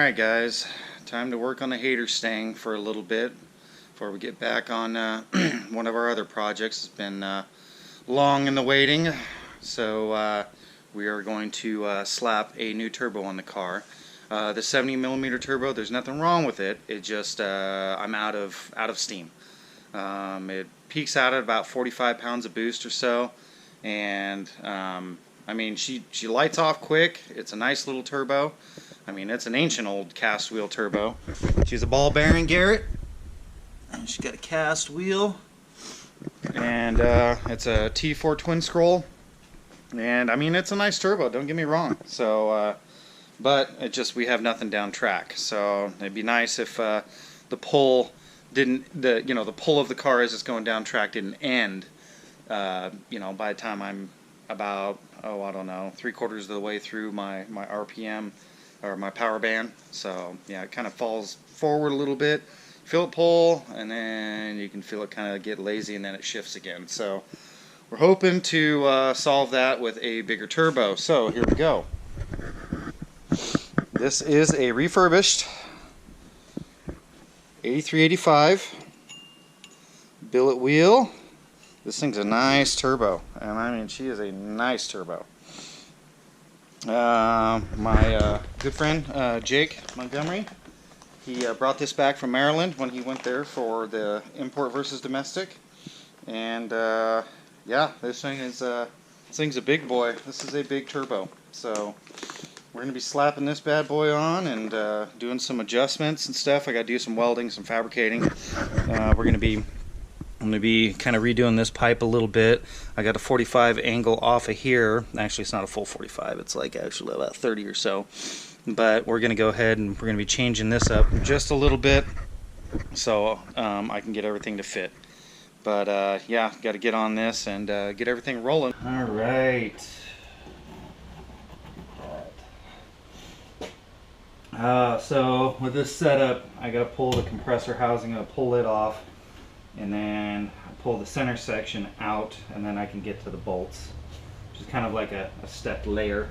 Alright guys, time to work on the H8rstang for a little bit before we get back on one of our other projects. It's been long in the waiting, so we are going to slap a new turbo on the car. The 70mm turbo, there's nothing wrong with it, it just I'm out of steam. It peaks out at about 45 pounds of boost or so, and I mean, she lights off quick. It's a nice little turbo. I mean, it's an ancient old cast wheel turbo. She's a ball bearing Garrett. And she's got a cast wheel. And it's a T4 twin scroll. And I mean, it's a nice turbo, don't get me wrong. So, but it just, we have nothing down track. So it'd be nice if the pull didn't, the pull of the car as it's going down track didn't end, by the time I'm about, I don't know, 3/4 of the way through my RPM or my power band. So yeah, it kind of falls forward a little bit, feel it pull, and then you can feel it kind of get lazy, and then it shifts again. So we're hoping to solve that with a bigger turbo. So here we go. This is a refurbished 8385 billet wheel. This thing's a nice turbo, and I mean, she is a nice turbo. My good friend Jake Montgomery, he brought this back from Maryland when he went there for the import versus domestic, and yeah, this thing's a big boy. This is a big turbo, so we're gonna be slapping this bad boy on and doing some adjustments and stuff. I gotta do some welding, some fabricating. I'm gonna be kind of redoing this pipe a little bit. I got a 45 angle off of here. Actually, it's not a full 45. It's like actually about 30 or so. But we're going to go ahead and we're going to be changing this up just a little bit so I can get everything to fit. But yeah, got to get on this and get everything rolling. All right. So with this setup, I got to pull the compressor housing. I'm going to pull it off, and then I pull the center section out, and then I can get to the bolts, which is kind of like a stepped layer.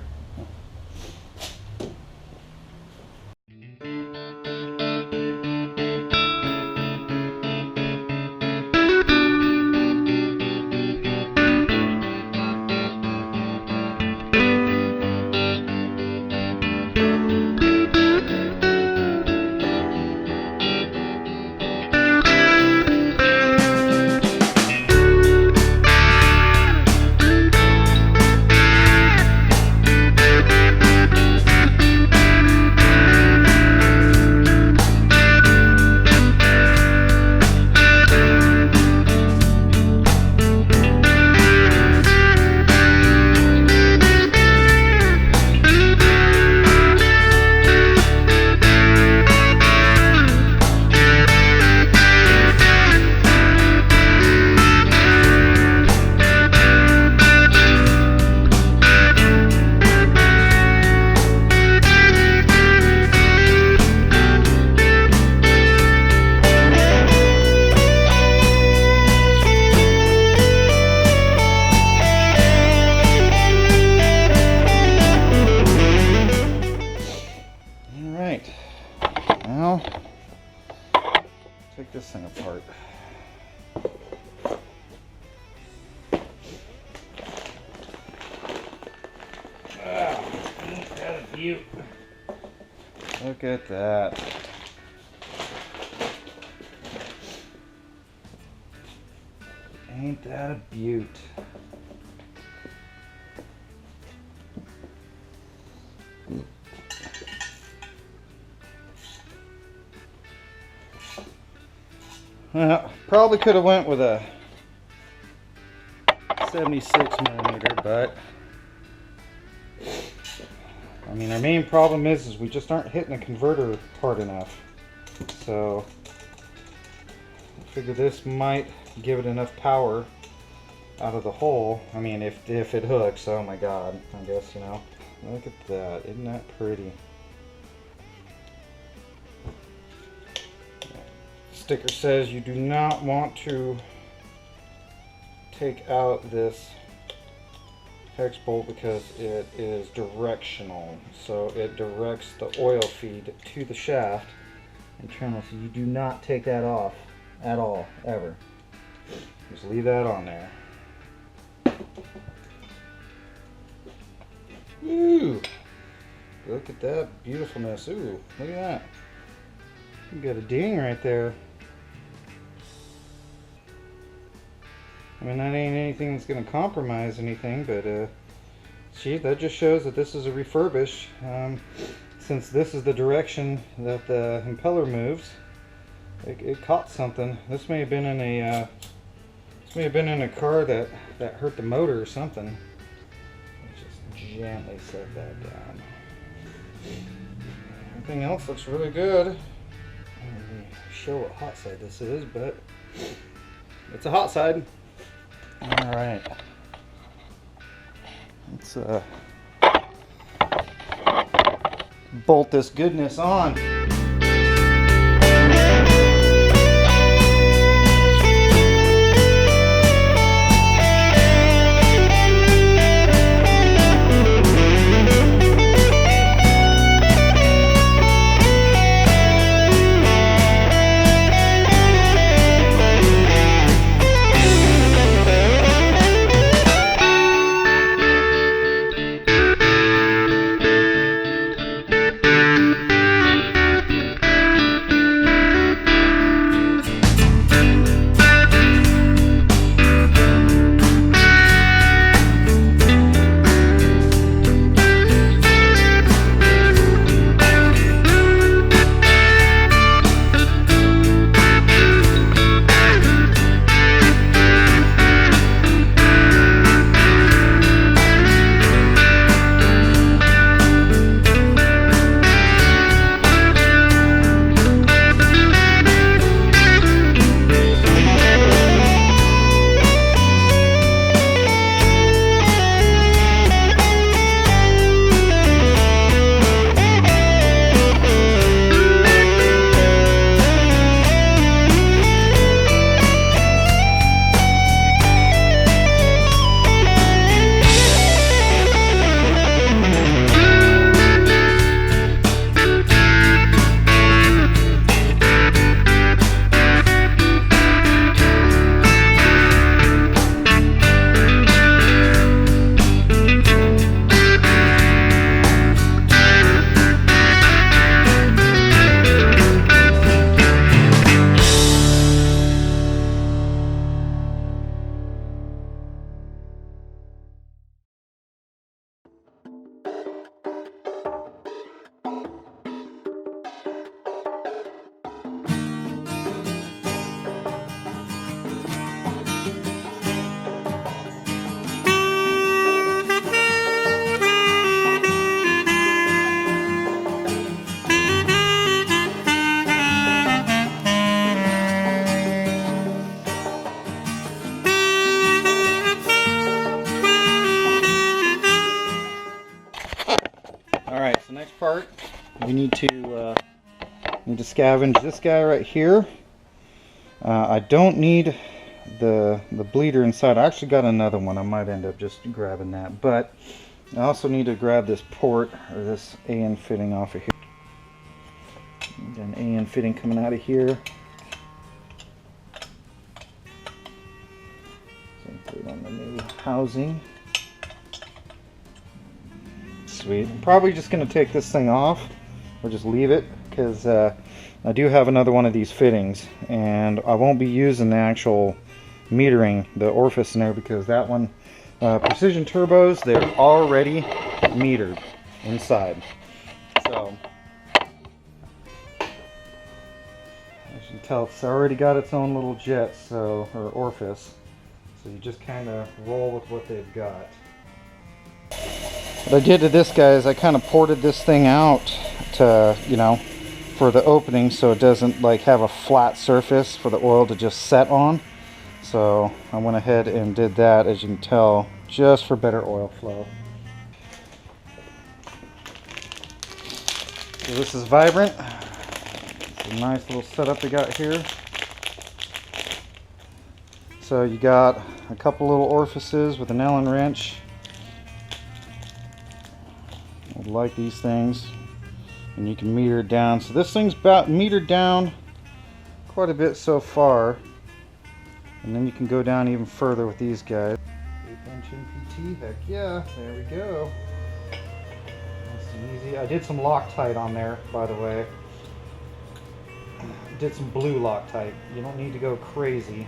Now, take this thing apart. Ain't that a beaut? Look at that. Ain't that a beaut? Well, probably could have went with a 76mm, but I mean, our main problem is we just aren't hitting the converter hard enough. So I figure this might give it enough power out of the hole. I mean, if it hooks, oh my god, I guess, look at that, isn't that pretty? Sticker says you do not want to take out this hex bolt because it is directional, so it directs the oil feed to the shaft internally, so you do not take that off at all, ever. Just leave that on there. Ooh, look at that beautifulness. Ooh, look at that. You got a ding right there. I mean, that ain't anything that's going to compromise anything, but see, that just shows that this is a refurbish. Since this is the direction that the impeller moves, it caught something. This may have been in a car that hurt the motor or something. Let's just gently set that down. Everything else looks really good. Let me show what hot side this is, but it's a hot side. All right, let's bolt this goodness on. Alright, so next part, we need to scavenge this guy right here. I don't need the bleeder inside. I actually got another one. I might end up just grabbing that. But I also need to grab this port, or this AN fitting off of here. Got an AN fitting coming out of here. So put it on the new housing. Sweet. I'm probably just going to take this thing off, or just leave it, because I do have another one of these fittings, and I won't be using the actual metering, the orifice in there, because that one, Precision Turbos, they're already metered inside. So, as you can tell, it's already got its own little jet, so, or orifice. So you just kind of roll with what they've got. What I did to this guy is I kind of ported this thing out to, you know, for the opening, so it doesn't like have a flat surface for the oil to just set on. So I went ahead and did that, as you can tell, just for better oil flow. So this is Vibrant. It's a nice little setup they got here. So you got a couple little orifices with an Allen wrench. like these things, and you can meter it down. So this thing's about metered down quite a bit so far, and then you can go down even further with these guys. 8-inch MPT, heck yeah, there we go. Nice and easy. I did some Loctite on there, by the way. Did some blue Loctite. You don't need to go crazy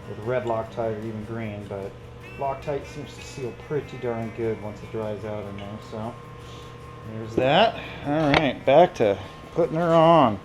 with red Loctite or even green, but Loctite seems to seal pretty darn good once it dries out in there. So there's that. All right, back to putting her on.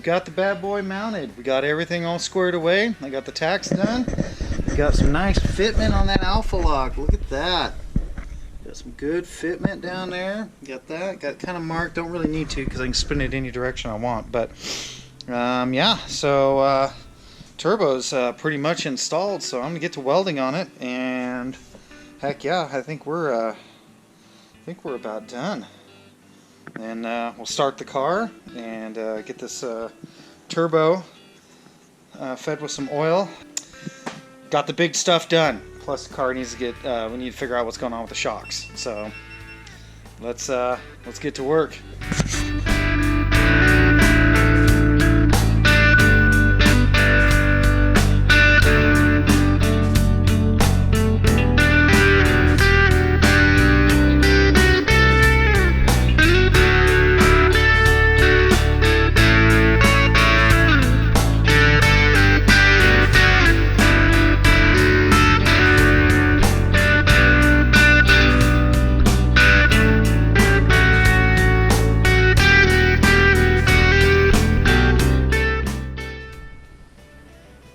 Got the bad boy mounted. We got everything all squared away. I got the tacks done. We got some nice fitment on that alpha lock. Look at that. Got some good fitment down there. Got that. Got kind of marked. Don't really need to because I can spin it any direction I want. But yeah. So turbo's pretty much installed. So I'm gonna get to welding on it. And heck yeah, I think we're about done. And we'll start the car and get this turbo fed with some oil. Got the big stuff done. Plus the car needs to get, we need to figure out what's going on with the shocks. So let's get to work.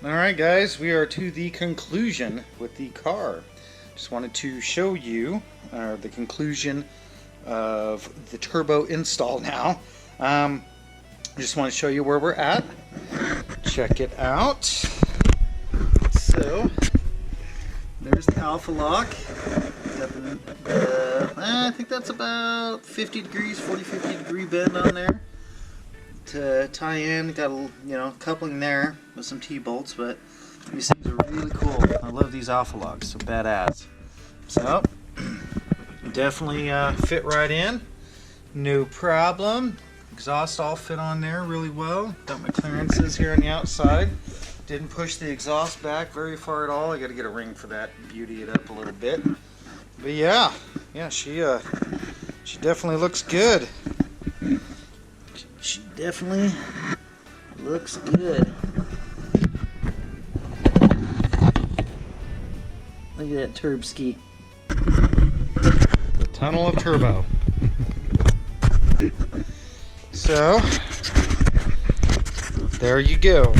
Alright guys, we are to the conclusion with the car. Just wanted to show you the conclusion of the turbo install now. Just want to show you where we're at. Check it out. So there's the alpha lock. Got I think that's about 50 degrees, 40-50 degree bend on there to tie in. Got a coupling there with some T-bolts, but these things are really cool. I love these alpha locks, so badass. So definitely fit right in, no problem. Exhaust all fit on there really well. Got my clearances here on the outside. Didn't push the exhaust back very far at all. I got to get a ring for that, beauty it up a little bit. But yeah, she definitely looks good. She definitely looks good. Look at that turbski. The tunnel of turbo. So, there you go.